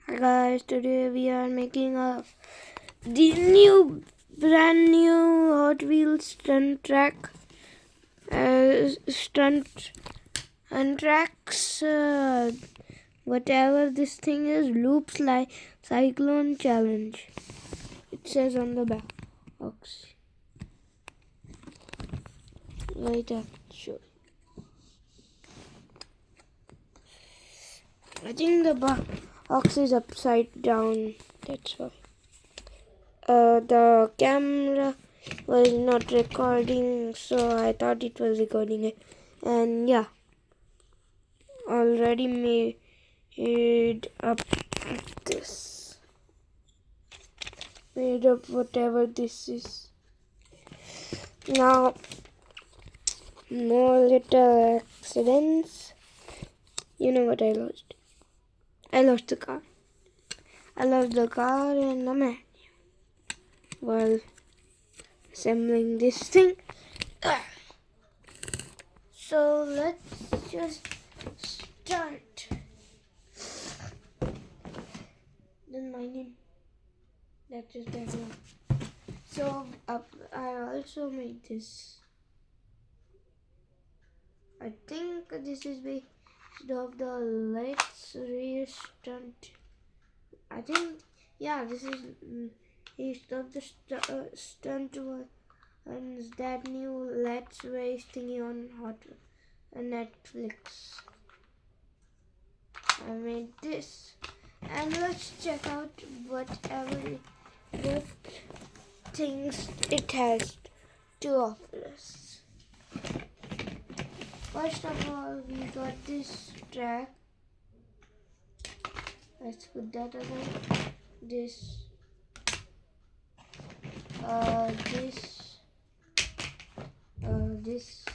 Hi guys, today we are making the brand new Hot Wheels stunt track, stunt and tracks, whatever this thing is, loops like cyclone challenge. It says on the box. Wait, I'll show you. I think the box is upside down. That's why. The camera was not recording, so I thought it was recording it. And yeah, already made up this. Made up whatever this is. Now, more little accidents. You know what I lost? I lost the car. I lost the car and the menu while assembling this thing. So let's just start. Then my name. That's just that one. So I also made this. I think this is based off the Let's Race stunt. I think, yeah, this is based off the stunt one. That new Let's Race thingy on Netflix. I made this, and let's check out what things it has to offer us. First of all, we got this track. Let's put that away. This, this.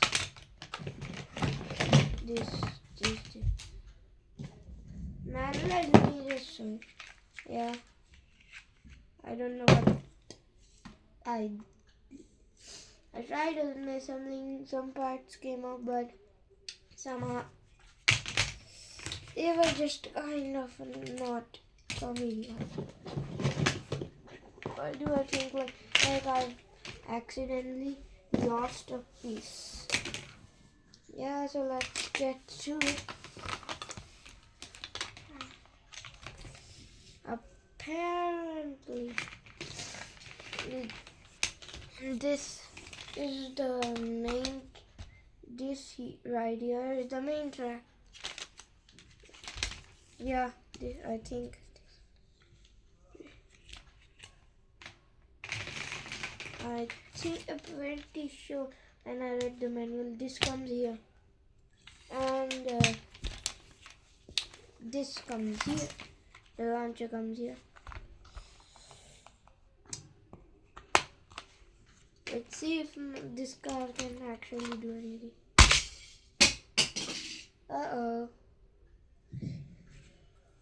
Man, let me just show. Yeah, I don't know what I tried assembling. Some parts came out, but somehow they were just kind of not coming out. Why do I think like I've accidentally lost a piece? Yeah, so let's get to it. Apparently, this is the main. This right here is the main track. Yeah, I think. I'm pretty sure, and I read the manual. This comes here, and this comes here. The launcher comes here. Let's see if this car can actually do anything. Uh-oh.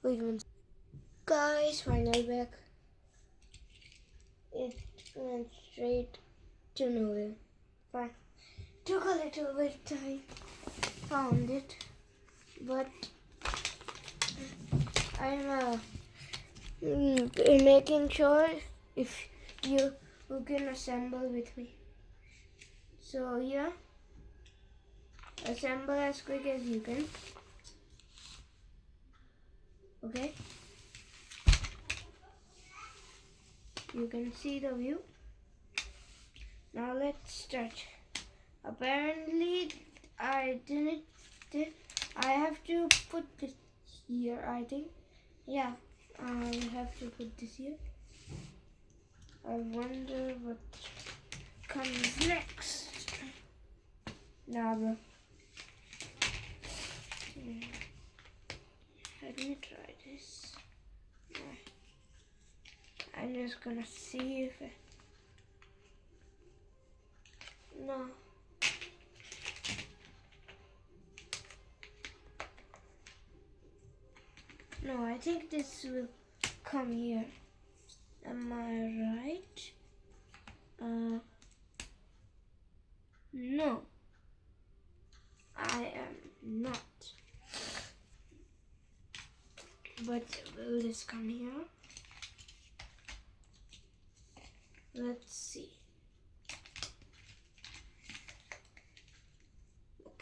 Wait one second. Guys, finally back. It went straight to nowhere. Fine. Took a little bit of time. Found it. But I'm making sure if you can assemble with me. So yeah, assemble as quick as you can. Okay, you can see the view. Now let's start. Apparently I have to put this here, I think. Yeah, I have to put this here. I wonder what comes next. Nah, bro. Let me try this. I'm just gonna see if it... No. No, I think this will come here. Am I right? No. I am not. But will this come here? Let's see.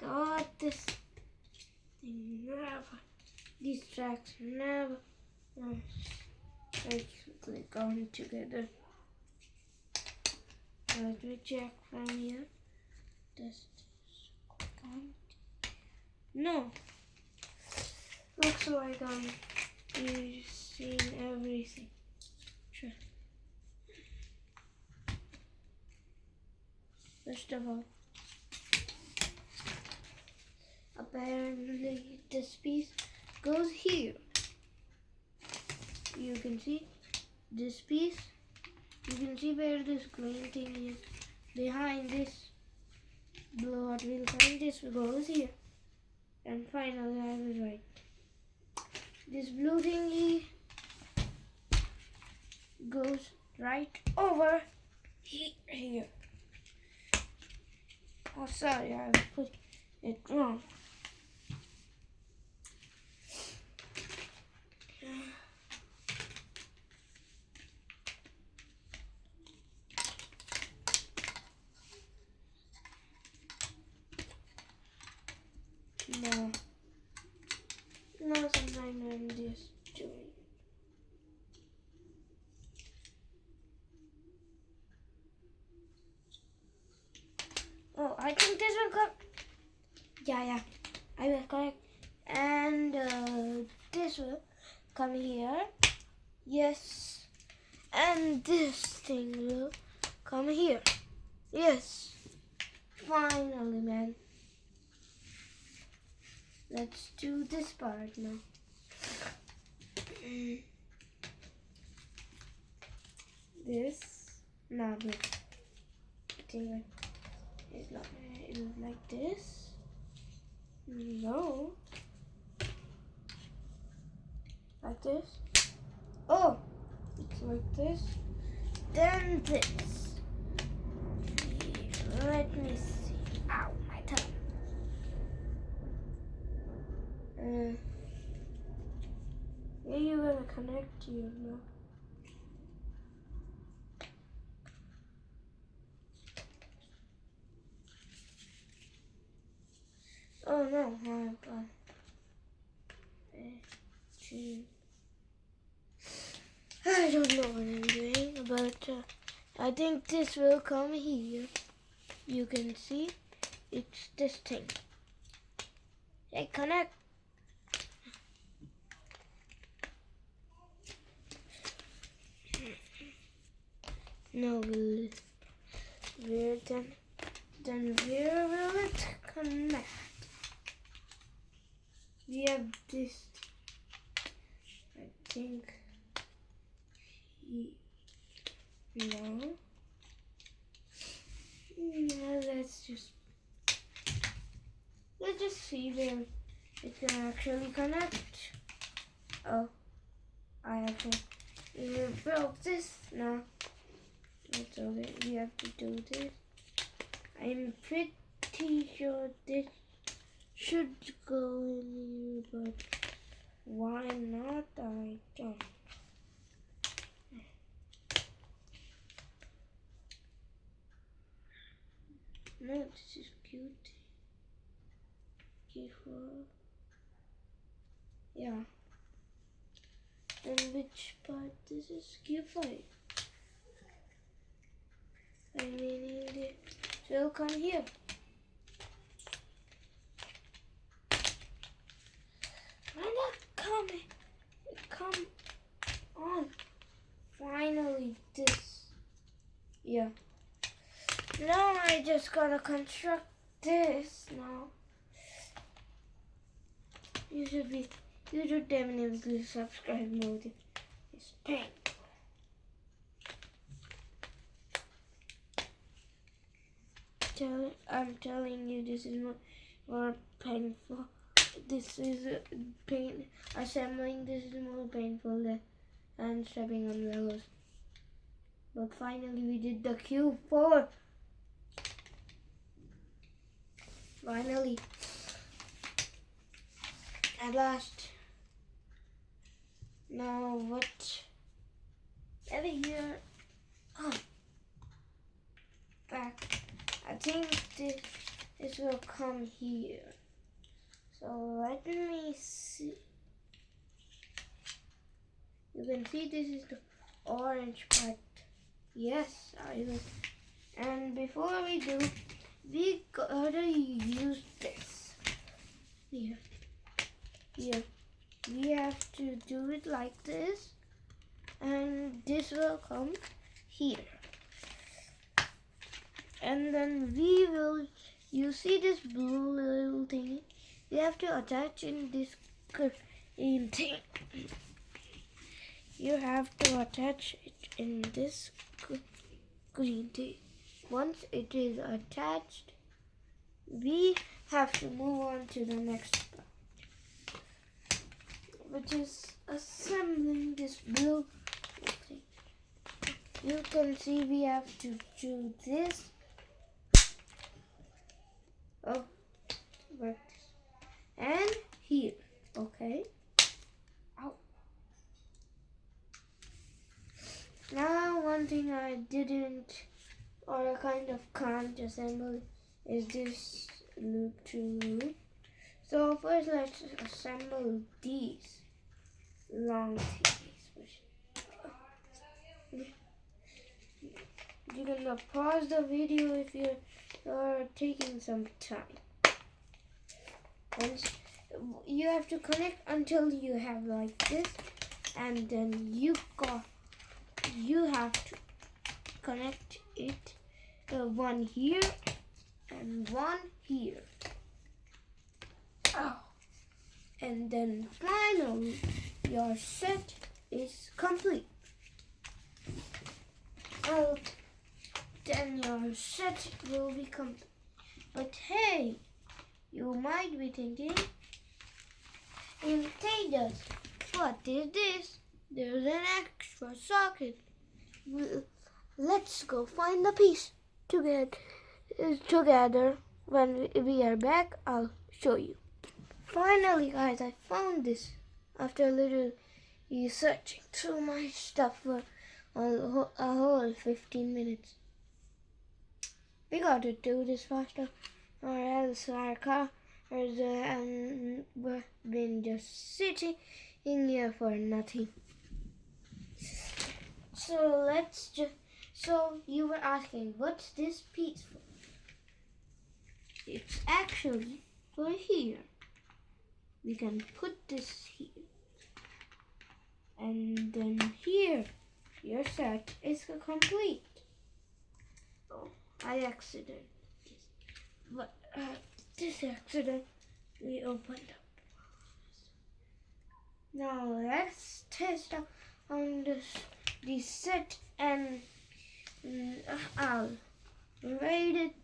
God, this thing never. These tracks never. Let's click on together. Let me check from here. Just click on. No. Looks like you've seen everything. Sure. First of all, apparently this piece goes here. You can see this piece. You can see where this green thing is behind this blue Hot Wheel, and this goes here. And finally, I was right. This blue thingy goes right over here. Oh, sorry, I put it wrong. No, sometimes I'm just doing. Oh, I think this will come. Yeah, I will correct. And this will come here. Yes. And this thing will come here. Yes. Finally, man. Let's do this part now. This. Now, wait. I think it's not. It is like this. No. Like this. Oh, it's like this. Then this. Let me see. Ow, my tongue. Where you gonna connect to you now? Oh no, I don't know what I'm doing, but I think this will come here. You can see it's this thing. Hey, connect. No, where then where will it connect? We have this, I think, no. Let's just see where it can actually connect. Oh, I actually broke this. No, it's okay. We have to do this. I'm pretty sure this should go in here, but why not? I don't. No, this is cute. Q4. Yeah. And which part? This is Q5. I mean, it will come here. Why not coming? Come on. Finally, this. Yeah. Now I just gotta construct this now. You should definitely subscribe mode. It's painful. I'm telling you, this is more painful. This is pain. Assembling this is more painful than stepping on Legos. But finally, we did the Q4. Finally, at last. Now what? Over here. Oh, back. I think this will come here. So let me see. You can see this is the orange part. Yes, I will. And before we do, we gotta use this. Here. We have to do it like this. And this will come here. And then we will, you see this blue little thing? We have to attach in this green thing. You have to attach it in this green thing. Once it is attached, we have to move on to the next part, which is assembling this blue thing. You can see we have to do this. Oh, like this. And here, okay? Ow. Now, one thing I didn't, or I kind of can't assemble, is this loop to loop. So first let's assemble these long things. You can pause the video if you're taking some time. Once you have to connect until you have like this, and then you have to connect it, one here and one here. Oh. And then finally your set is complete. Oh, then your set will be complete. But hey, you might be thinking, in Tejas, what is this? There's an extra socket. Let's go find the piece together. When we are back, I'll show you. Finally, guys, I found this after a little searching through my stuff for a whole 15 minutes. We got to do this faster, or else our car has been just sitting in here for nothing. So you were asking, what's this piece for? It's actually for here. We can put this here. And then here, your set is complete. Oh, I accident. But this accident, we opened up. Now let's test out on the set, and I'll rate it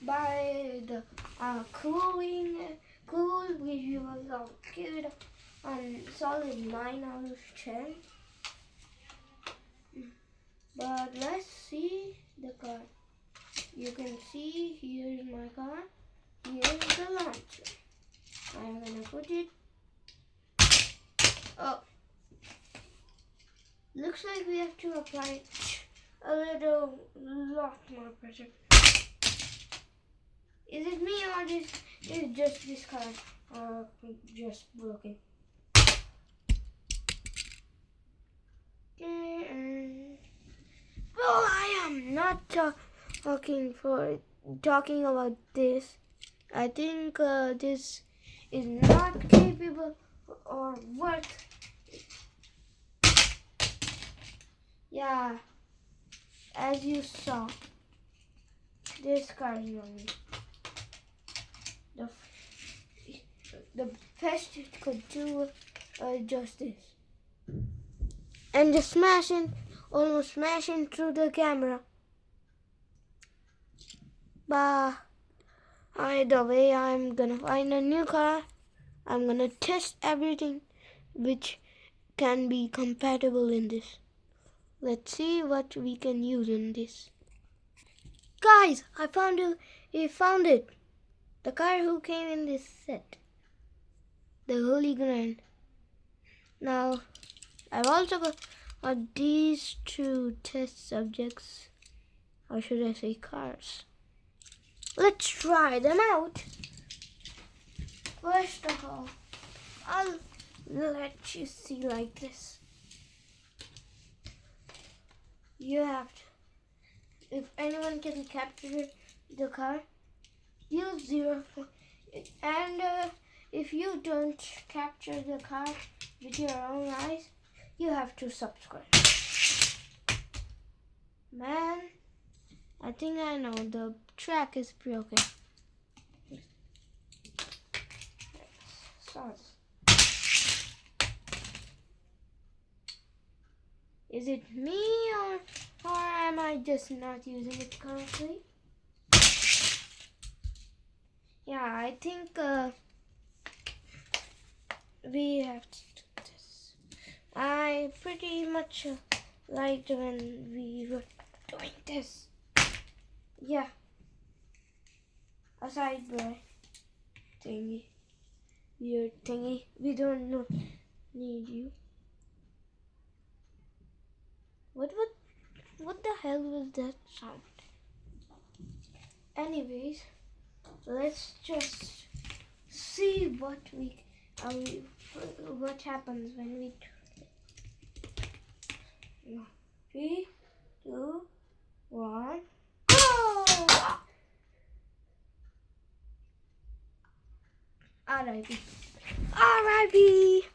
by the cool visuals of good on solid 9 out of 10. But let's see the car. You can see here's my car. Here's the launcher. I'm gonna put it. Oh, looks like we have to apply a lot more pressure. Is it me, or is just this car just broken? Well, I am not talking about this. I think this is not capable or worth. Yeah, as you saw, this car is running. The best it could do just this. And just almost smashing through the camera. But either way, I'm gonna find a new car. I'm gonna test everything which can be compatible in this. Let's see what we can use in this. Guys, I found it. The car who came in this set. the Holy Grail. Now, I've also got these two test subjects, or should I say cars. Let's try them out. First of all, I'll let you see like this. You have to, if anyone can capture the car, use 0. And if you don't capture the car with your own eyes, you have to subscribe. Man, I think I know the track is broken. Sorry. Is it me or am I just not using it correctly? Yeah, I think we have to do this. I pretty much liked when we were doing this. Yeah. Aside by thingy. Your thingy. We don't need you. What the hell was that sound? Anyways, let's just see what happens when we do. 3, 2, 1, go! R.I.P. R.I.P.